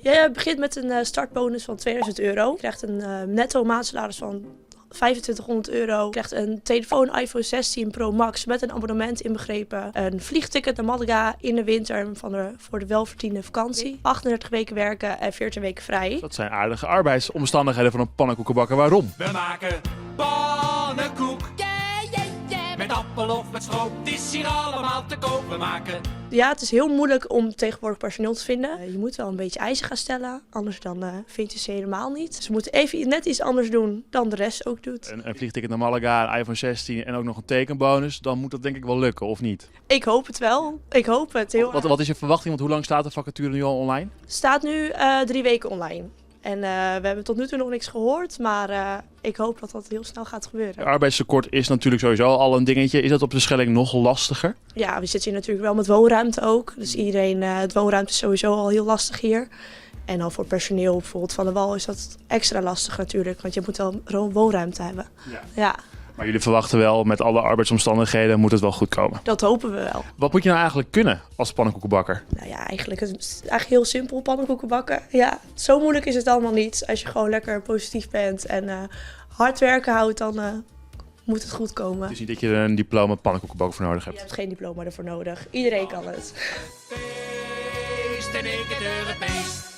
Je begint met een startbonus van €2000. Je krijgt een netto maandsalaris van €2500. Je krijgt een telefoon iPhone 16 Pro Max met een abonnement inbegrepen. Een vliegticket naar Malaga in de winter voor de welverdiende vakantie. 38 weken werken en 14 weken vrij. Dat zijn aardige arbeidsomstandigheden van een pannenkoekenbakker. Waarom? We maken pannenkoek. Met appel of met stroop, het is hier allemaal te koop. We maken... Ja, het is heel moeilijk om tegenwoordig personeel te vinden. Je moet wel een beetje eisen gaan stellen, anders dan vind je ze helemaal niet. Ze moeten even net iets anders doen dan de rest ook doet. Een vliegticket naar Malaga, een iPhone 16 en ook nog een tekenbonus. Dan moet dat denk ik wel lukken, of niet? Ik hoop het wel. Ik hoop het heel erg. Wat is je verwachting? Want hoe lang staat de vacature nu al online? Staat nu 3 weken online. En we hebben tot nu toe nog niks gehoord, maar ik hoop dat dat heel snel gaat gebeuren. Het arbeidstekort is natuurlijk sowieso al een dingetje. Is dat op de Schelling nog lastiger? Ja, we zitten hier natuurlijk wel met woonruimte ook. Dus het woonruimte is sowieso al heel lastig hier. En dan voor personeel bijvoorbeeld van de Wal is dat extra lastig natuurlijk, want je moet wel woonruimte hebben. Ja. Maar jullie verwachten wel, met alle arbeidsomstandigheden moet het wel goed komen. Dat hopen we wel. Wat moet je nou eigenlijk kunnen als pannenkoekenbakker? Nou ja, eigenlijk is het eigenlijk heel simpel, pannenkoeken bakken. Ja, zo moeilijk is het allemaal niet. Als je gewoon lekker positief bent en hard werken houdt, dan moet het goed komen. Het is niet dat je er een diploma pannenkoekenbakker voor nodig hebt. Je hebt geen diploma ervoor nodig. Iedereen kan het. Feest en ik het Europees.